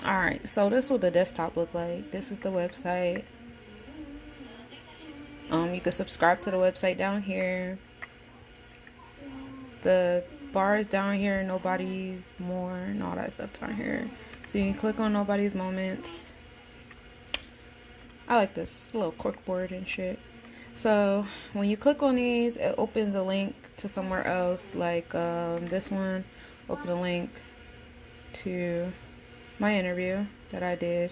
Alright, so this is what the desktop look like. This is the website. You can subscribe to the website down here. The bar is down here, Nobody's More, and all that stuff down here. So you can click on Nobody's Moments. I like this little corkboard and shit. So when you click on these, it opens a link to somewhere else, like this one. Open a link to my interview that I did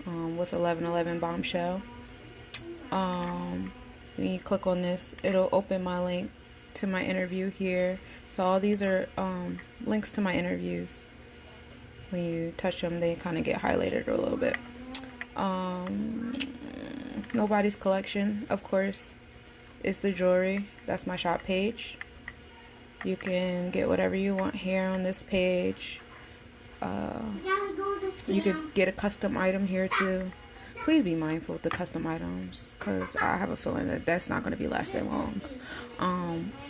with 1111 Bombshell. When you click on this, it'll open my link to my interview here. So all these are links to my interviews. When you touch them, they kind of get highlighted a little bit. Nobody's Collection, of course, is the jewelry. That's my shop page. You can get whatever you want here on this page. You could get a custom item here too. Please be mindful with the custom items, because I have a feeling that that's not going to be lasting long.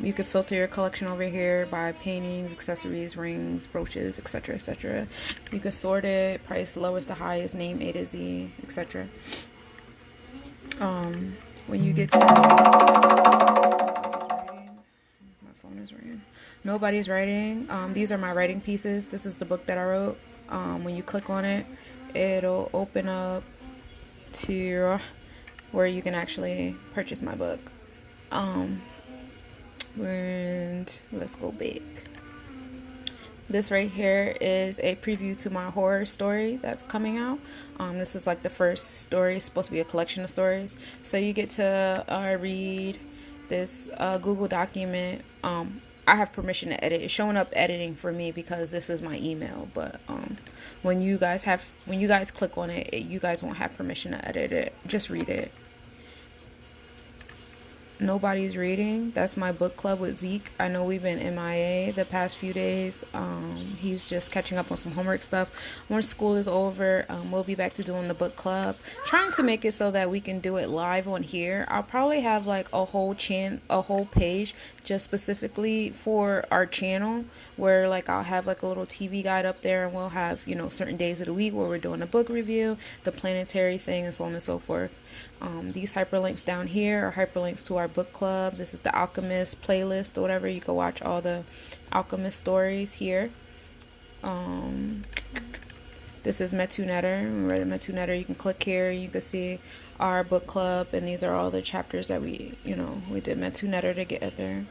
You can filter your collection over here by paintings, accessories, rings, brooches, etc., etc. You can sort it, price lowest to highest, name A to Z, etc. When you get to my phone is ringing. Nobody's Writing. These are my writing pieces. This is the book that I wrote. When you click on it, it'll open up to where you can actually purchase my book. And let's go back. This right here is a preview to my horror story that's coming out. This is like the first story. It's supposed to be a collection of stories. So you get to read this Google document. I have permission to edit. It's showing up editing for me because this is my email. But when you guys click on it, you guys won't have permission to edit it. Just read it. Nobody's Reading. That's my book club with Zeke. I know we've been MIA the past few days. He's just catching up on some homework stuff. Once school is over, we'll be back to doing the book club. Trying to make it so that we can do it live on here. I'll probably have like a whole page just specifically for our channel, where like I'll have like a little TV guide up there, and we'll have, certain days of the week where we're doing a book review, the planetary thing, and so on and so forth. These hyperlinks down here are hyperlinks to our book club. This is the Alchemist playlist or whatever. You can watch all the Alchemist stories here. This is Metu Netter. Remember the Metu Netter? You can click here. You can see our book club, and these are all the chapters that we did Metu Netter together.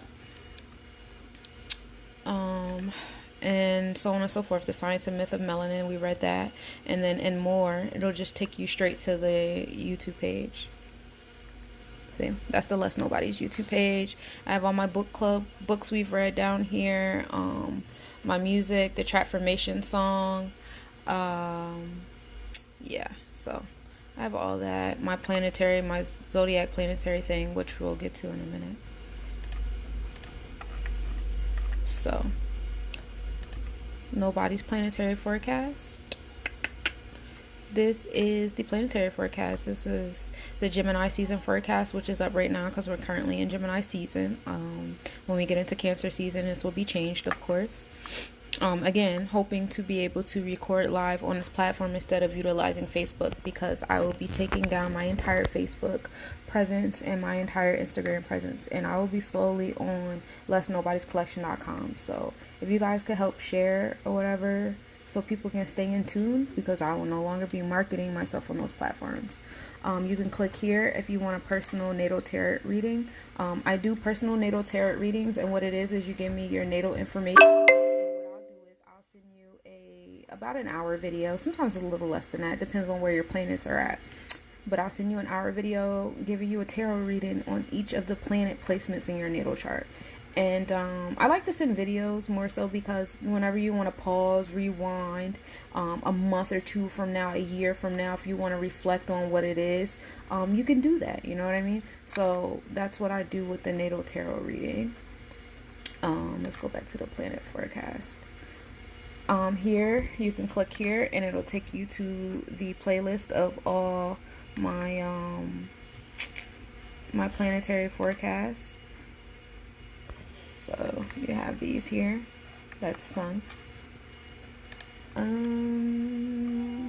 And so on and so forth. The Science and Myth of Melanin, we read that. And then in more, it'll just take you straight to the YouTube page. See, that's the Less Nobody's YouTube page. I have all my book club books we've read down here. My music, the Transformation song. Yeah, so I have all that. My Zodiac planetary thing, which we'll get to in a minute. So, Nobody's Planetary Forecast. This is the Planetary Forecast. This is the Gemini season forecast, which is up right now because we're currently in Gemini season. When we get into Cancer season, this will be changed, of course. Again, hoping to be able to record live on this platform instead of utilizing Facebook, because I will be taking down my entire Facebook presence and my entire Instagram presence, and I will be slowly on lessnobodiescollection.com. So if you guys could help share or whatever, so people can stay in tune, because I will no longer be marketing myself on those platforms. You can click here if you want a personal natal tarot reading. I do personal natal tarot readings, and what it is you give me your natal information. About an hour video. Sometimes it's a little less than that. Depends on where your planets are at. But I'll send you an hour video giving you a tarot reading on each of the planet placements in your natal chart. And I like to send videos more so because whenever you want to pause, rewind, a month or two from now, a year from now, if you want to reflect on what it is, you can do that. You know what I mean? So that's what I do with the natal tarot reading. Let's go back to the planet forecast. Here you can click here and it'll take you to the playlist of all my my planetary forecasts. So you have these here. That's fun.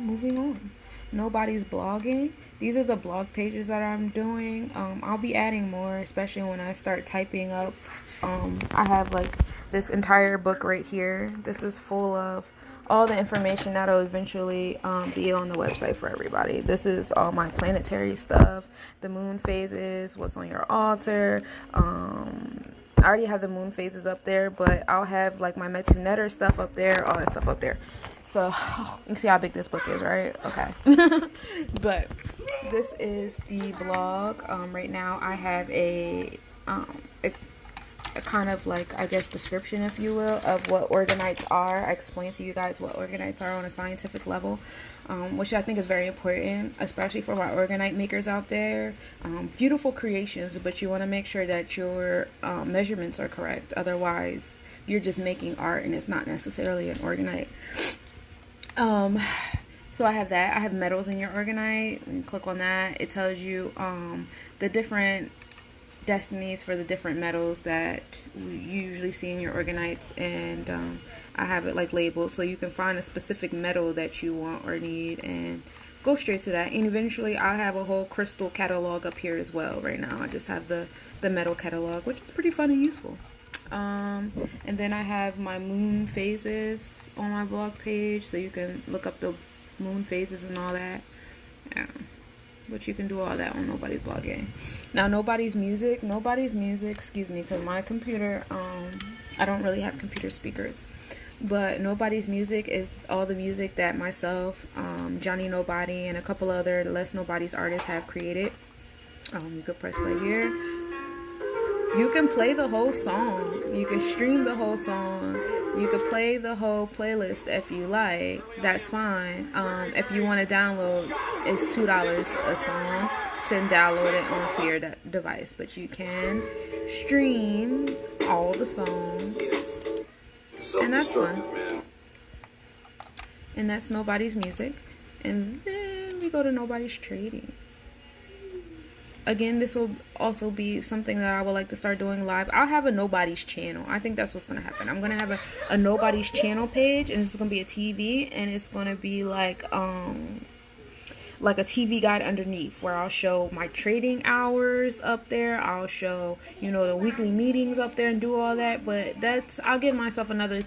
Moving on. Nobody's blogging. These are the blog pages that I'm doing. I'll be adding more, especially when I start typing up. I have like this entire book right here. This is full of all the information that'll eventually be on the website for everybody. This is all my planetary stuff, the moon phases, what's on your altar. I already have the moon phases up there, but I'll have like my Metu Netter stuff up there, all that stuff up there. So you can see how big this book is, right? Okay. But this is the blog. Right now I have a kind of like, I guess, description, if you will, of what organites are. I explain to you guys what organites are on a scientific level, which I think is very important, especially for my organite makers out there. Beautiful creations, but you want to make sure that your measurements are correct. Otherwise, you're just making art and it's not necessarily an organite. So I have that. I have metals in your organite. And click on that. It tells you the different destinies for the different metals that you usually see in your organites, and I have it like labeled so you can find a specific metal that you want or need and go straight to that. And eventually I'll have a whole crystal catalog up here as well. Right now I just have the metal catalog, which is pretty fun and useful. And then I have my moon phases on my blog page, so you can look up the moon phases and all that. Yeah. But you can do all that on Nobody's blogging. Now, Nobody's music, excuse me, because my computer, I don't really have computer speakers. But Nobody's music is all the music that myself, Johnny Nobody, and a couple other Less Nobody's artists have created. You could press play here. You can play the whole song. You can stream the whole song. You could play the whole playlist if you like. That's fine. If you want to download, it's $2 a song to download it onto your device. But you can stream all the songs. And that's fun. And that's Nobody's music. And then we go to Nobody's trading. Again, this will also be something that I would like to start doing live. I'll have a Nobody's channel. I think that's what's going to happen. I'm going to have a Nobody's channel page, and it's going to be a TV, and it's going to be like a TV guide underneath where I'll show my trading hours up there. I'll show, the weekly meetings up there and do all that. But I'll give myself another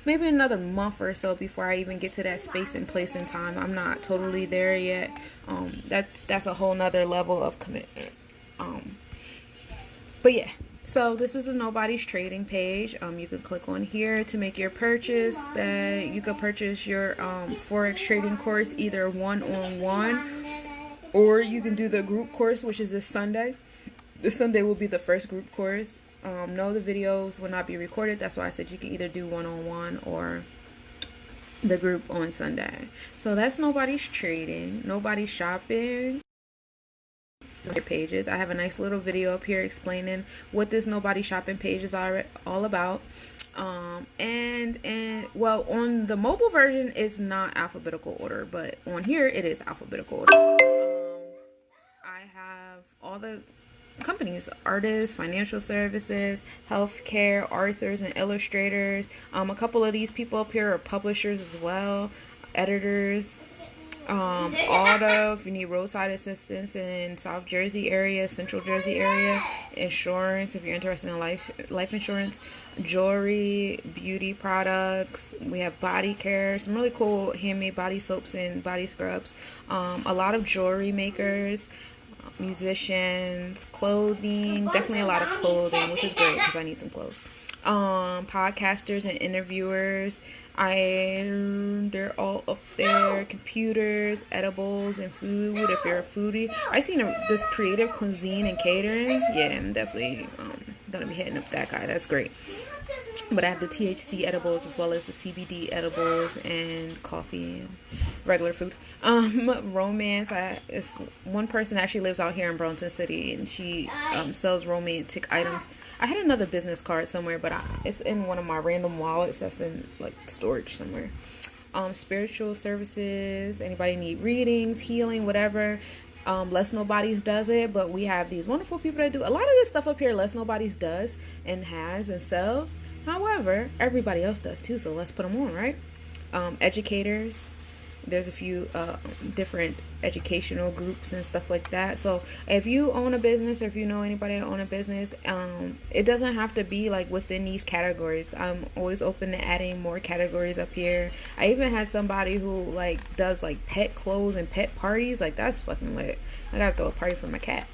maybe another month or so before I even get to that space and place and time. I'm not totally there yet. That's a whole nother level of commitment. But yeah. So this is the Nobody's trading page. You can click on here to make your purchase. That you can purchase your Forex trading course either one-on-one, or you can do the group course, which is this Sunday. This Sunday will be the first group course. No, the videos will not be recorded. That's why I said you can either do one-on-one or the group on Sunday. So that's Nobody's trading. Nobody's shopping. Pages. I have a nice little video up here explaining what this Nobody shopping page is all about. And well, on the mobile version it's not alphabetical order, but on here it is alphabetical order. I have all the companies, artists, financial services, healthcare, authors and illustrators. A couple of these people up here are publishers as well, editors. Auto, if you need roadside assistance in South Jersey area, Central Jersey area, insurance, if you're interested in life insurance, jewelry, beauty products. We have body care, some really cool handmade body soaps and body scrubs. A lot of jewelry makers, musicians, clothing, definitely a lot of clothing, which is great because I need some clothes. Podcasters and interviewers. They're all up there. Computers, edibles, and food. If you're a foodie, I seen this creative cuisine and catering. Yeah, I'm definitely gonna be hitting up that guy. That's great. But I have the THC edibles as well as the CBD edibles and coffee and regular food. Romance. It's one person actually lives out here in Burlington City, and she sells romantic items. I had another business card somewhere, but it's in one of my random wallets that's in like storage somewhere. Spiritual services. Anybody need readings, healing, whatever. Less Nobody's does it, but we have these wonderful people that do a lot of this stuff up here. Less Nobody's does and has and sells. However, everybody else does too, so let's put them on, right? educators. There's a few different educational groups and stuff like that. So if you own a business, or if you know anybody that own a business, it doesn't have to be like within these categories. I'm always open to adding more categories up here. I even had somebody who like does like pet clothes and pet parties. Like, that's fucking lit. I gotta throw a party for my cat.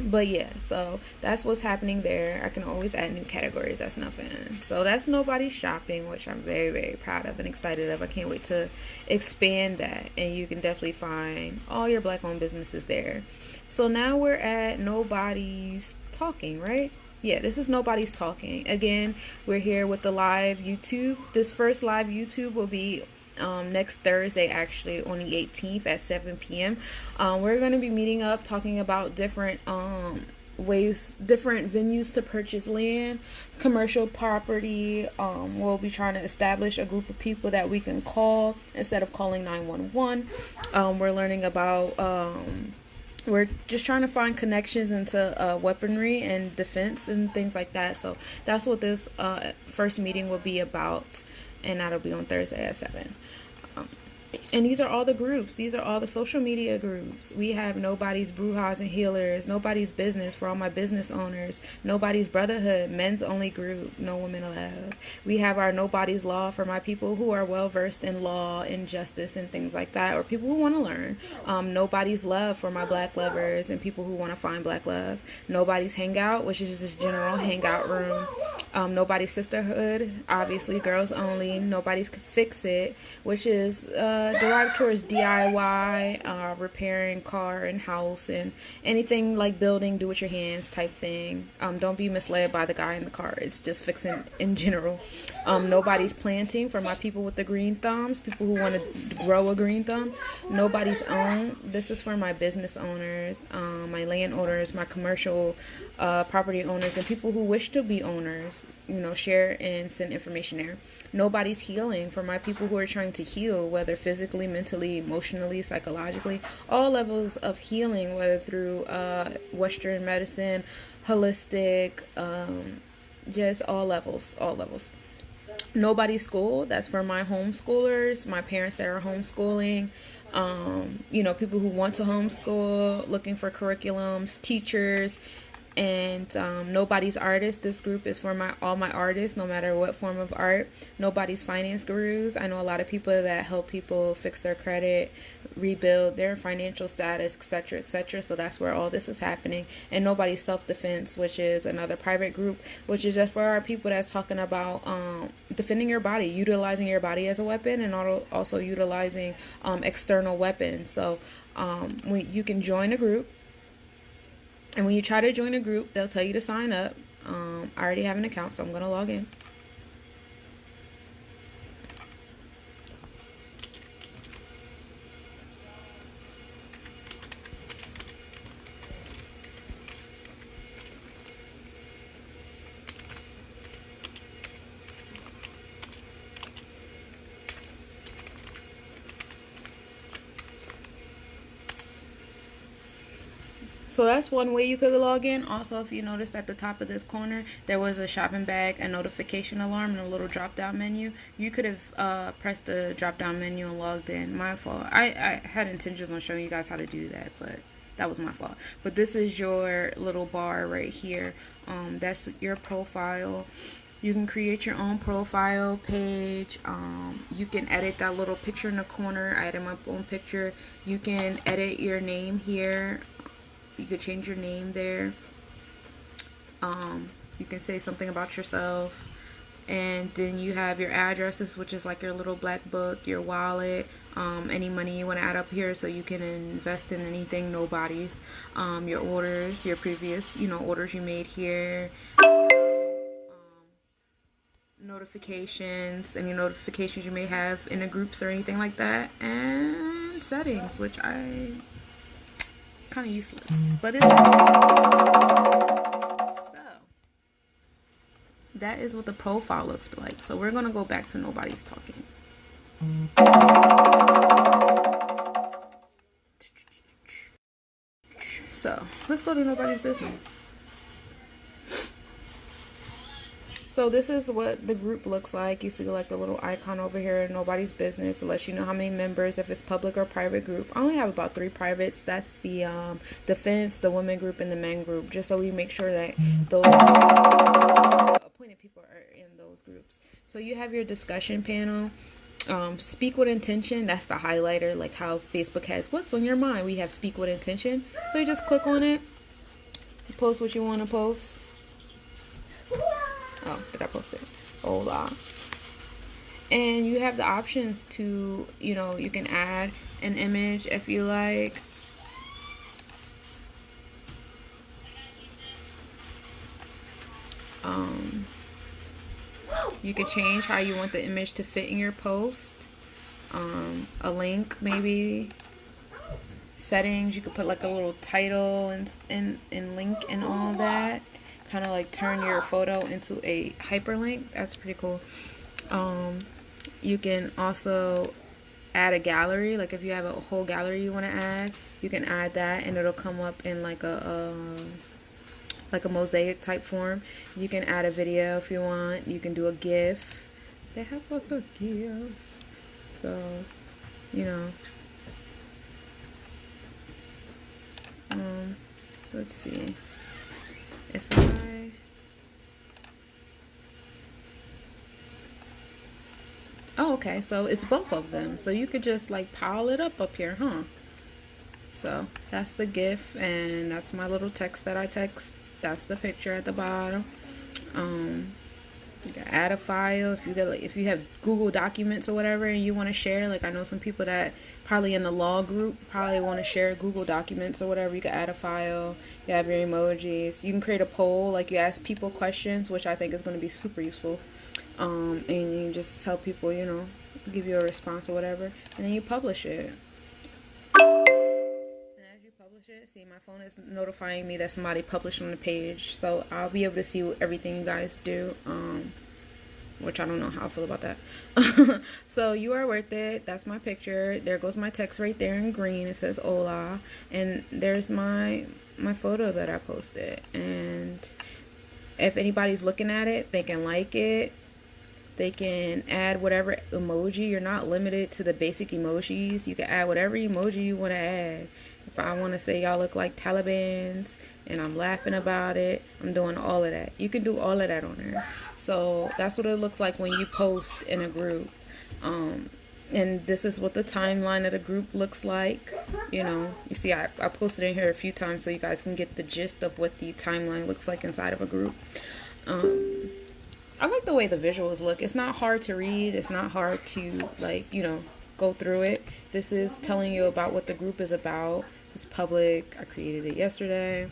But yeah, so that's what's happening there. I can always add new categories. That's nothing. So that's Nobody's Shopping, which I'm very, very proud of and excited of. I can't wait to expand that. And you can definitely find all your black-owned businesses there. So now we're at Nobody's Talking, right? Yeah, this is Nobody's Talking. Again, we're here with the live YouTube. This first live YouTube will be next Thursday, actually, on the 18th at 7 p.m. We're going to be meeting up, talking about different ways, different venues to purchase land, commercial property. We'll be trying to establish a group of people that we can call instead of calling 911. We're learning about we're just trying to find connections into weaponry and defense and things like that. So that's what this first meeting will be about, and that'll be on Thursday at 7. And these are all the groups. These are all the social media groups. We have Nobody's Brujas and Healers, Nobody's Business for all my business owners, Nobody's Brotherhood, men's only group, no women allowed. We have our Nobody's Law for my people who are well versed in law and justice and things like that, or people who want to learn. Nobody's Love for my black lovers and people who want to find black love. Nobody's Hangout, which is just general hangout room. Nobody's Sisterhood, obviously girls only. Nobody's Fix It, which is derived towards DIY, repairing car and house and anything like building, do with your hands type thing. Don't be misled by the guy in the car. It's just fixing in general. Nobody's Planting for my people with the green thumbs, people who want to grow a green thumb. Nobody's Own. This is for my business owners, my land owners, my commercial property owners, and people who wish to be owners. Share and send information there. Nobody's Healing for my people who are trying to heal, whether physically, mentally, emotionally, psychologically, all levels of healing, whether through Western medicine, holistic, just all levels. Nobody's School, that's for my homeschoolers, my parents that are homeschooling, people who want to homeschool, looking for curriculums, teachers. And Nobody's Artist, this group is for all my artists, no matter what form of art. Nobody's Finance Gurus, I know a lot of people that help people fix their credit, rebuild their financial status, etc., etc. So that's where all this is happening. And Nobody's Self-Defense, which is another private group, which is just for our people that's talking about defending your body, utilizing your body as a weapon, and also utilizing external weapons. So you can join a group. And when you try to join a group, they'll tell you to sign up. I already have an account, so I'm going to log in. So that's one way you could log in. Also, if you noticed at the top of this corner, there was a shopping bag, a notification alarm, and a little drop-down menu. You could have pressed the drop-down menu and logged in. My fault. I had intentions on showing you guys how to do that, but that was my fault. But this is your little bar right here. That's your profile. You can create your own profile page. You can edit that little picture in the corner. I added my own picture. You can edit your name here. You could change your name there. You can say something about yourself. And then you have your addresses, which is like your little black book, your wallet, any money you want to add up here so you can invest in anything, Nobody's. Your orders, your previous, orders you made here. Notifications, any notifications you may have in the groups or anything like that. And settings, which kind of useless, but it's so that is what the profile looks like. So we're gonna go back to Nobody's Talking. So let's go to Nobody's Business. So So this is what the group looks like. You see like the little icon over here, Nobody's Business. It lets you know how many members, if it's public or private group. I only have about 3 privates. That's the defense, the women group, and the men group, just so we make sure that those appointed people are in those groups. So you have your discussion panel. Speak with intention, that's the highlighter, like how Facebook has what's on your mind. We have speak with intention. So you just click on it, you post what you want to post. Oh, did I post it? Hold on. And you have the options to, you can add an image if you like. You can change how you want the image to fit in your post. A link maybe. Settings, you could put like a little title and link and all of that. Kind of like turn your photo into a hyperlink. That's pretty cool. You can also add a gallery. Like if you have a whole gallery you want to add, you can add that and it'll come up in like a mosaic type form. You can add a video if you want. You can do a GIF. They have also GIFs. So, let's see. If oh, okay, so it's both of them. So you could just like pile it up here, huh? So that's the GIF, and that's my little text that I text. That's the picture at the bottom. You can add a file if you have Google Documents or whatever and you want to share. Like I know some people that probably in the law group probably want to share Google Documents or whatever. You can add a file. You have your emojis. You can create a poll, like you ask people questions, which I think is going to be super useful. And you just tell people, give you a response or whatever, and then you publish it. See, my phone is notifying me that somebody published on the page, so I'll be able to see everything you guys do, which I don't know how I feel about that. So you are worth it. That's my picture. There goes my text right there in green. It says hola, and there's my photo that I posted. And if anybody's looking at it, they can like it. They can add whatever emoji. You're not limited to the basic emojis. You can add whatever emoji you want to add. If I want to say y'all look like Talibans and I'm laughing about it, I'm doing all of that. You can do all of that on there. So that's what it looks like when you post in a group. And this is what the timeline of the group looks like. You see I posted in here a few times so you guys can get the gist of what the timeline looks like inside of a group. I like the way the visuals look. It's not hard to read. It's not hard to go through it. This is telling you about what the group is about. It's public. I created it yesterday.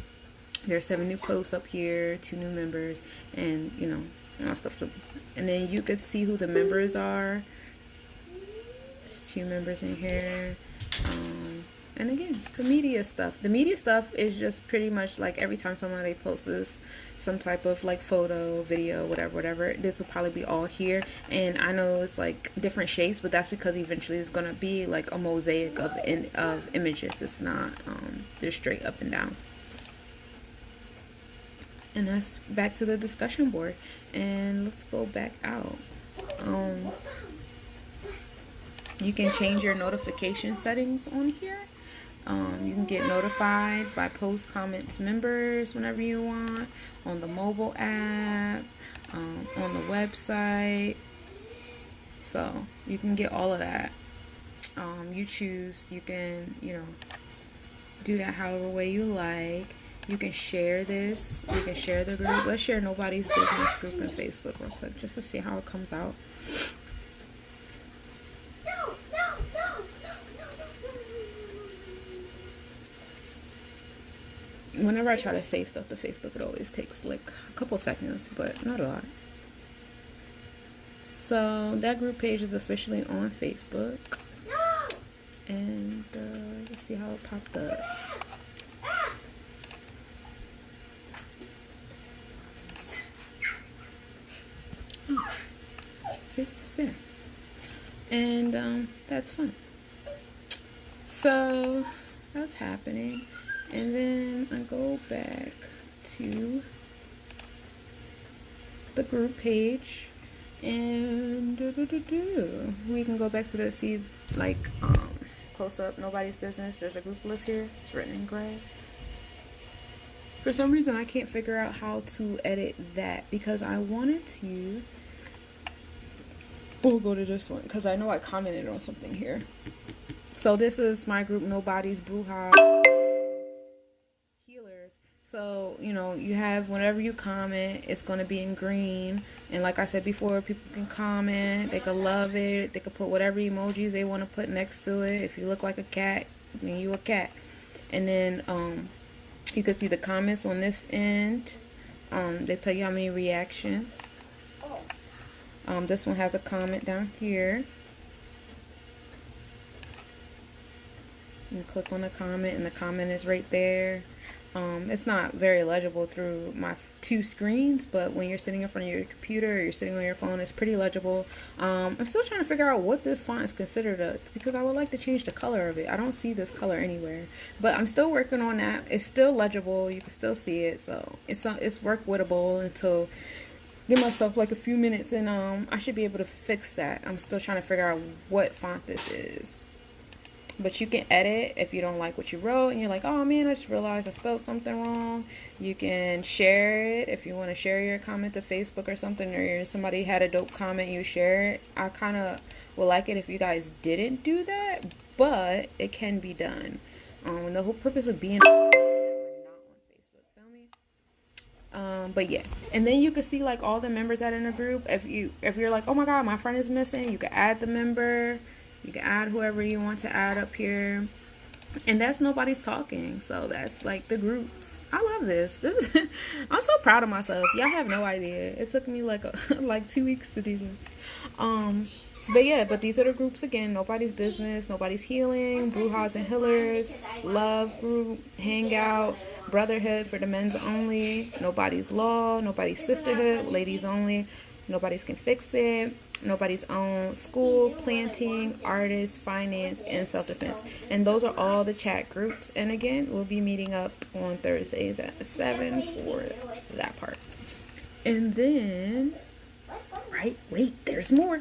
There's 7 new posts up here, 2 new members, and stuff. And then you could see who the members are. There's 2 members in here. And again, the media stuff. The media stuff is just pretty much like every time somebody posts some type of like photo, video, whatever, this will probably be all here. And I know it's like different shapes, but that's because eventually it's gonna be like a mosaic of images. It's not just straight up and down. And that's back to the discussion board. And let's go back out. You can change your notification settings on here. You can get notified by posts, comments, members whenever you want, on the mobile app, on the website. So you can get all of that. You choose, you can, do that however way you like. You can share this. You can share the group. Let's share Nobody's Business group in Facebook real quick just to see how it comes out. Whenever I try to save stuff to Facebook, it always takes like a couple seconds, but not a lot. So that group page is officially on Facebook. And let's see how it popped up. Oh, see, it's there. And that's fun. So that's happening. And then I go back to the group page. And we can go back to the see like close up nobody's business. There's a group list here. It's written in gray. For some reason I can't figure out how to edit that because I wanted to. We'll go to this one because I know I commented on something here. So this is my group, Nobodies Bruja Healers. So, you know, you have whenever you comment, it's going to be in green. And like I said before, people can comment. They can love it. They can put whatever emojis they want to put next to it. If you look like a cat, then you a cat. And then you can see the comments on this end. They tell you how many reactions. This one has a comment down here. You click on the comment and the comment is right there. It's not very legible through my two screens, but when you're sitting in front of your computer or you're sitting on your phone, it's pretty legible. I'm still trying to figure out what this font is considered because I would like to change the color of it. I don't see this color anywhere, but I'm still working on that. It's still legible. You can still see it, so it's work wittable until give myself like a few minutes and I should be able to fix that. I'm still trying to figure out what font this is. But you can edit if you don't like what you wrote and you're like, oh man, I just realized I spelled something wrong. You can share it if you want to share your comment to Facebook or something, or somebody had a dope comment, you share it. I kind of would like it if you guys didn't do that, but it can be done. And the whole purpose of being on Facebook, feel me? But yeah, and then you can see like all the members that are in a group. If you're like, oh my god, my friend is missing, you can add the member. You can add whoever you want to add up here. And that's Nobody's Talking. So that's like the groups. I love this. I'm so proud of myself. Y'all have no idea. It took me like 2 weeks to do this. But yeah, but these are the groups again. Nobody's Business, Nobody's Healing, Brujas and Healers, Love Group, Hangout, Brotherhood for the men's only, Nobody's Law, Nobody's Sisterhood, ladies only, Nobody's Can Fix It, Nobody's Own, School, Planting, Artists, Finance, and Self-Defense. And those are all the chat groups. And again, we'll be meeting up on Thursdays at 7 for that part. And then, wait, there's more.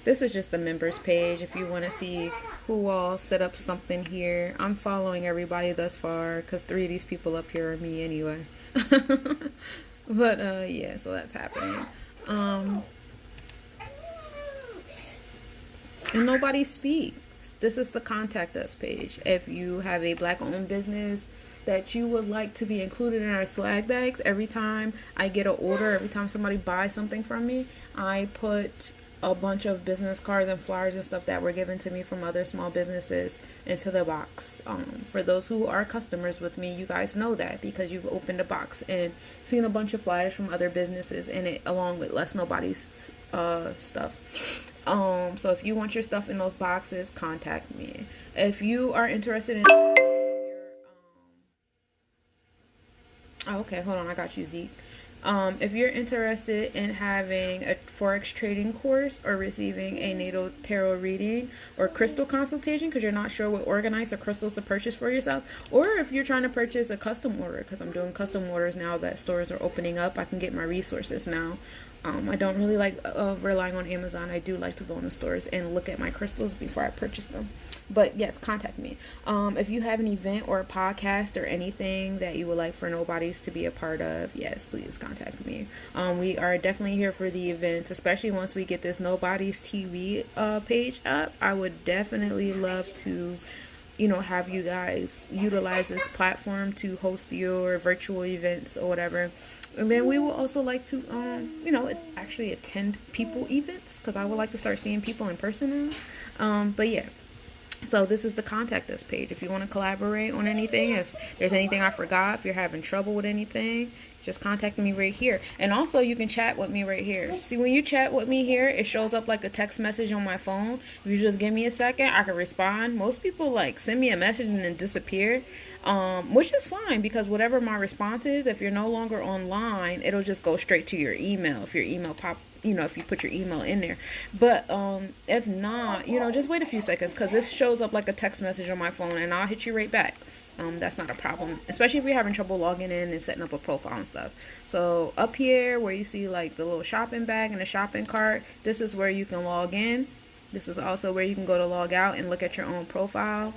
This is just the members page if you want to see who all set up something here. I'm following everybody thus far because 3 of these people up here are me anyway. But yeah, so that's happening. And Nobody Speaks. This is the contact us page. If you have a black owned business that you would like to be included in our swag bags, every time I get an order, every time somebody buys something from me, I put a bunch of business cards and flyers and stuff that were given to me from other small businesses into the box. For those who are customers with me, you guys know that because you've opened a box and seen a bunch of flyers from other businesses in it, along with Less Nobody's stuff. So if you want your stuff in those boxes, contact me. If you are interested in okay, hold on, I got you, Zeke. If you're interested in having a Forex trading course or receiving a natal tarot reading or crystal consultation because you're not sure what organizer crystals to purchase for yourself, or if you're trying to purchase a custom order, because I'm doing custom orders now that stores are opening up, I can get my resources now. I don't really like relying on Amazon. I do like to go in the stores and look at my crystals before I purchase them. But yes, contact me. If you have an event or a podcast or anything that you would like for Nobodies to be a part of, yes, please contact me. We are definitely here for the events, especially once we get this Nobodies TV page up. I would definitely love to, have you guys utilize this platform to host your virtual events or whatever. And then we will also like to, actually attend people events because I would like to start seeing people in person now. But yeah. So this is the contact us page. If you want to collaborate on anything, if there's anything I forgot, if you're having trouble with anything, just contact me right here. And also you can chat with me right here. See, when you chat with me here, it shows up like a text message on my phone. If you just give me a second, I can respond. Most people send me a message and then disappear, which is fine because whatever my response is, if you're no longer online, it'll just go straight to your email. If your email if you put your email in there. But if not, just wait a few seconds because this shows up like a text message on my phone and I'll hit you right back. that's not a problem, especially if you're having trouble logging in and setting up a profile and stuff. So up here where you see like the little shopping bag and the shopping cart, this is where you can log in. This is also where you can go to log out and look at your own profile.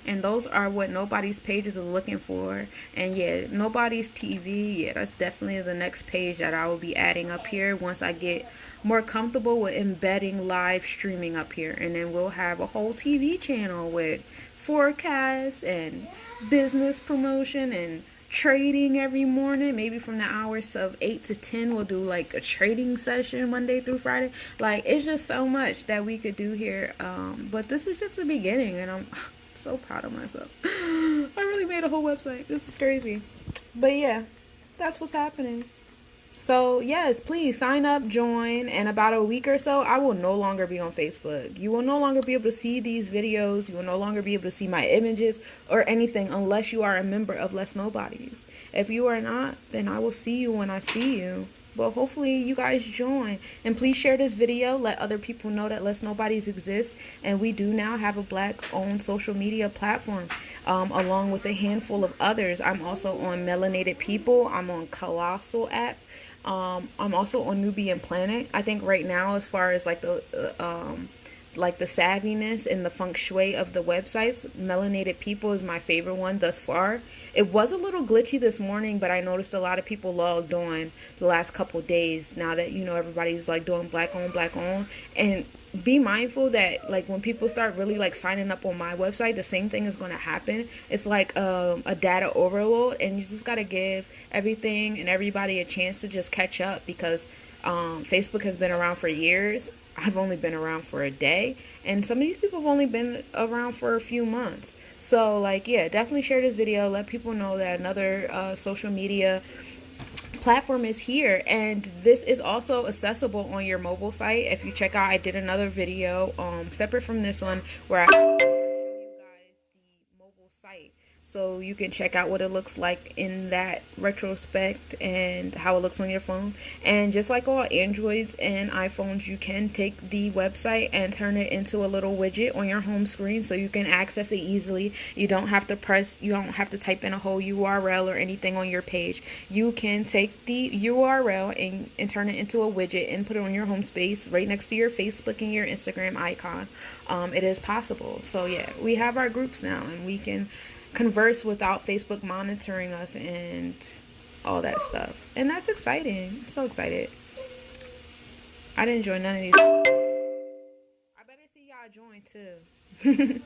And those are what Nobody's pages are looking for. And yeah, Nobody's TV, yeah, that's definitely the next page that I will be adding up here once I get more comfortable with embedding live streaming up here. And then we'll have a whole TV channel with forecasts and business promotion and trading every morning. Maybe from the hours of 8 to 10 we'll do like a trading session Monday through Friday. Like, it's just so much that we could do here, but this is just the beginning, and I'm so proud of myself. I really made a whole website. This is crazy. But yeah, that's what's happening. So yes, please sign up, join. In about a week or so, I will no longer be on Facebook. You will no longer be able to see these videos. You will no longer be able to see my images or anything unless you are a member of Less Nobodies. If you are not, then I will see you when I see you. But hopefully you guys join. And please share this video. Let other people know that Less Nobodies exist. And we do now have a Black-owned social media platform, along with a handful of others. I'm also on Melanated People. I'm on Colossal app. I'm also on Nubian Planet. I think right now, as far as like the savviness and the feng shui of the websites, Melanated People is my favorite one thus far. It was a little glitchy this morning, but I noticed a lot of people logged on the last couple days now that, you know, everybody's like doing black on. And be mindful that like when people start really like signing up on my website, the same thing is going to happen. It's like a data overload, and you just got to give everything and everybody a chance to just catch up, because Facebook has been around for years. I've only been around for a day, and some of these people have only been around for a few months. So like, yeah, definitely share this video. Let people know that another social media platform is here, and this is also accessible on your mobile site. If you check out, I did another video separate from this one where I show you guys the mobile site, so you can check out what it looks like in that retrospect and how it looks on your phone. And just like all Androids and iPhones, you can take the website and turn it into a little widget on your home screen so you can access it easily. You don't have to type in a whole URL or anything on your page. You can take the URL and turn it into a widget and put it on your home space right next to your Facebook and your Instagram icon. It is possible. So yeah, we have our groups now, and we can converse without Facebook monitoring us and all that stuff. And that's exciting. I'm so excited. I didn't join none of these. I better see y'all join too.